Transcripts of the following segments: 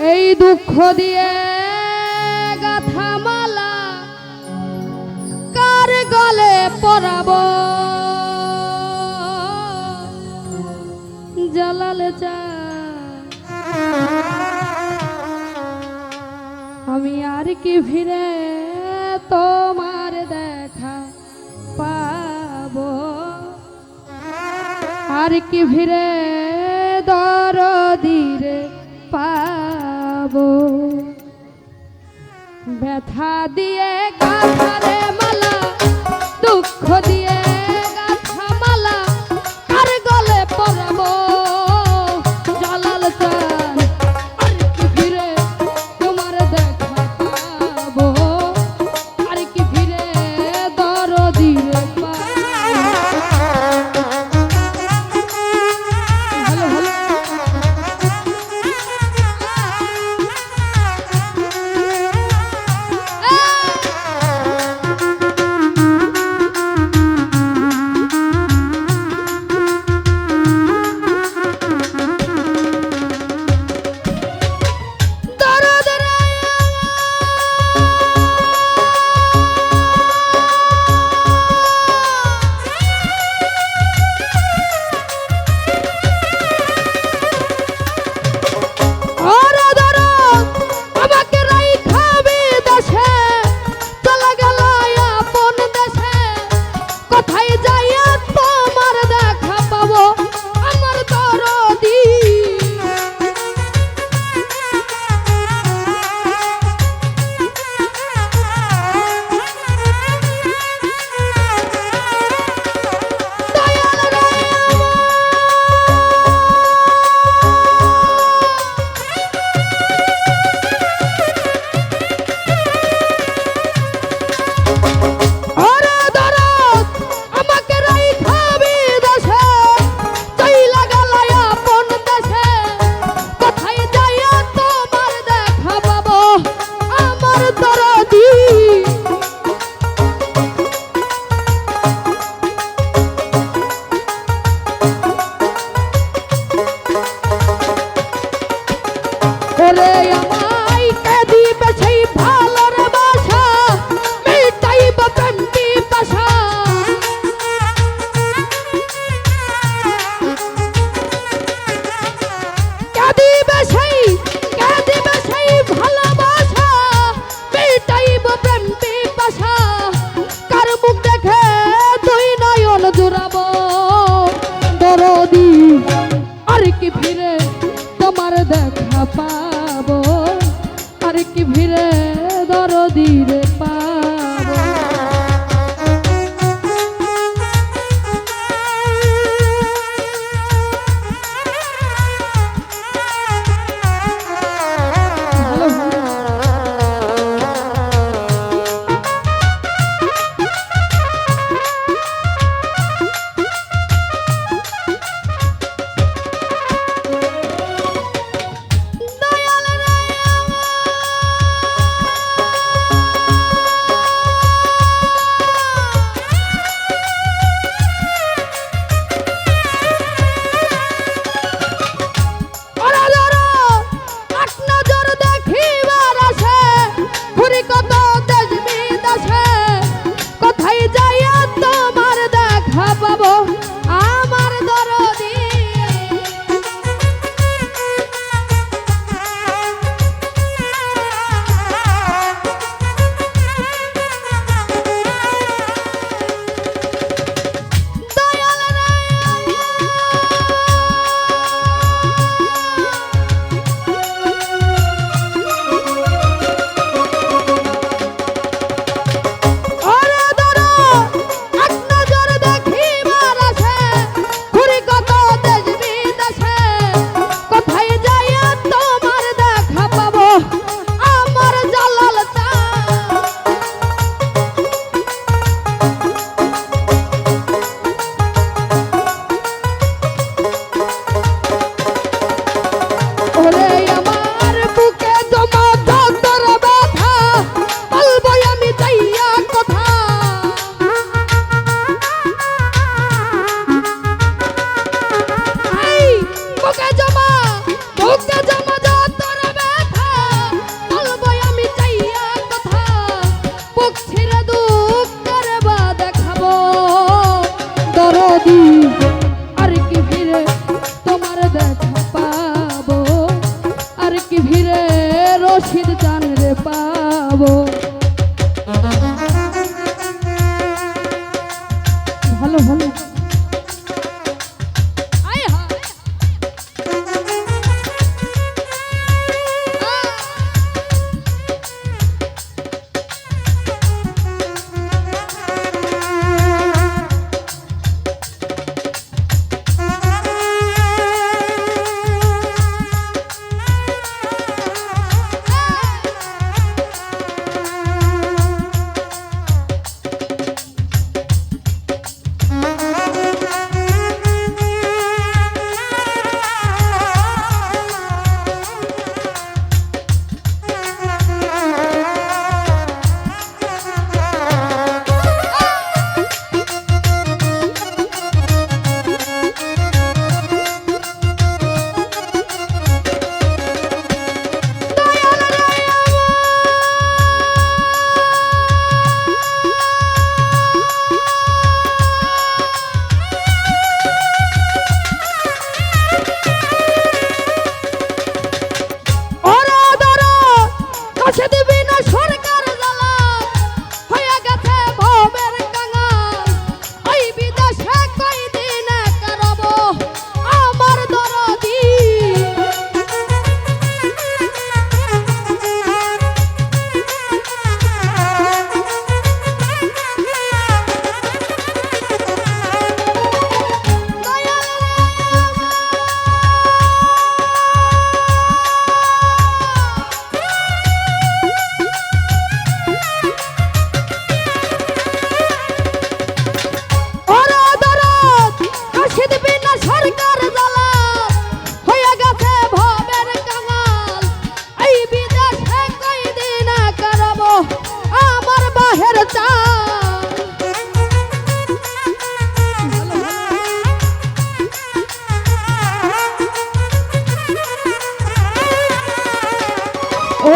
এই দুঃখ দিয়ে গাথা মালা কার গলে পরাবো জালালে চা আমি আর কি ফিরে তোমার দেখা পাবো আর কি ফিরে দরদিরে পাবো ব্যথা দিয়ে গাথারে মালা দুঃখ দিয়ে গাথা মালা আর গলে পরাবো জালাল চান আর কি ফিরে তোমার দেখা পাবো আর কি ফিরে দরদিরে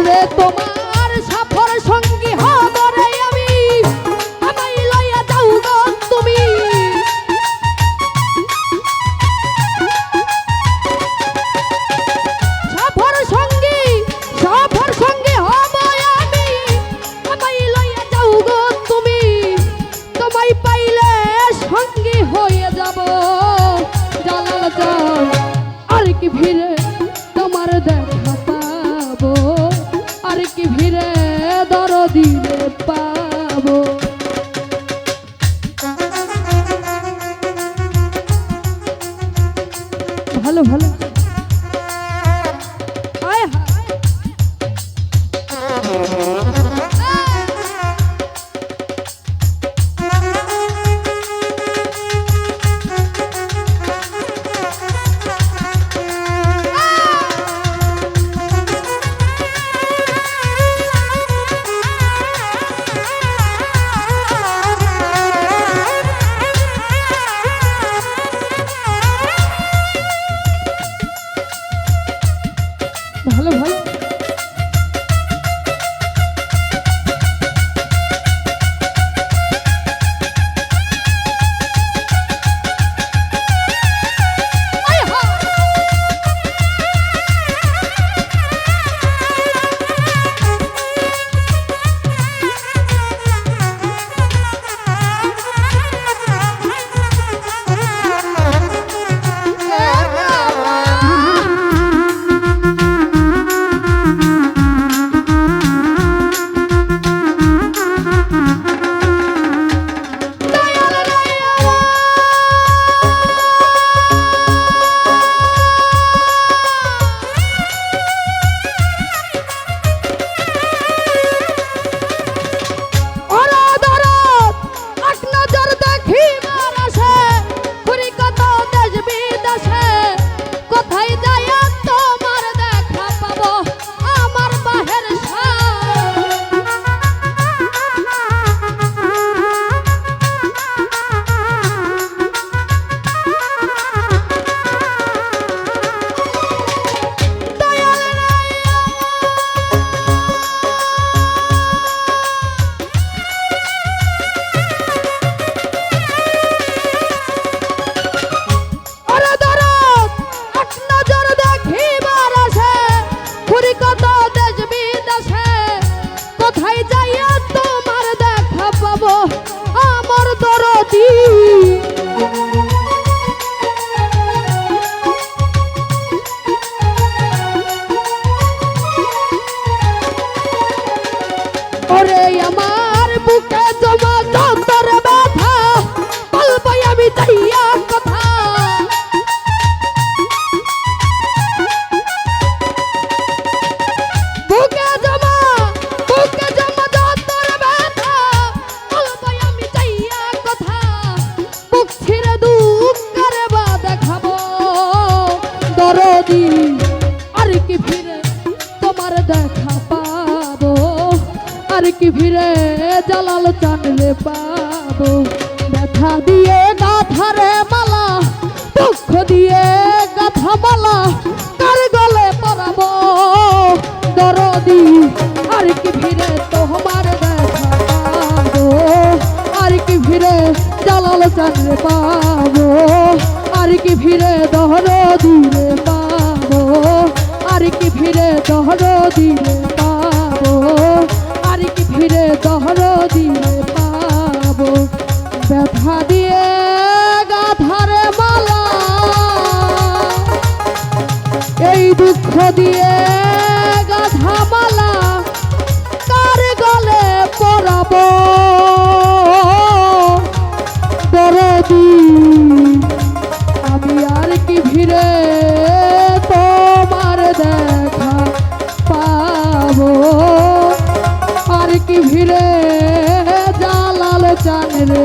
ওরে তোমার সফর সঙ্গী হব রে আমি, আমায় লইয়া যাও গো তুমি। সফর সঙ্গী হব আমি, আমায় লইয়া যাও গো তুমি। তোমায় পাইলে সঙ্গী হয়ে যাব জালাল জান, আর কি ভিড়ে তোমার দেখা পাবো, আর কি ভিড়ে দরদিরে পাবো। ভালো ভালো আয় হায়। ভালো ভালো ওরে আমার বুকে জমা যন্তর ব্যথা, বলবো আমি যাইয়া কথা। বুকে জমা যন্তর ব্যথা, বলবো আমি যাইয়া কথা। বুক ছিঁড়ে দুঃখের বা দেখাবো দরদি, আর কি ফিরে তোমার দেখা পাবো, আর কি ভিড়ে জালাল চানরে পাবো। ব্যথা দিয়ে গাথারে মালা, দুঃখ দিয়ে গাথা মালা, কার গলে পরাবো দরদি, আর কি ভিড়ে তোমার দেখা পাবো, আর কি ভিড়ে জালাল চানরে পাবো, আর কি ভিড়ে দরদিরে পাবো, আর কি ভিড়ে দরদিরে পাবো, আর কি ভিড়ে দরদিরে পাবো। ব্যথা দিয়ে গাথারে মালা, এই দুঃখ দিয়ে গাথা মালা, কার গলে পরাবো দরদি, আমি আর কি ভিড়ে তোমার দেখা পাবো, আর কি ভিড়ে জালাল চান রে।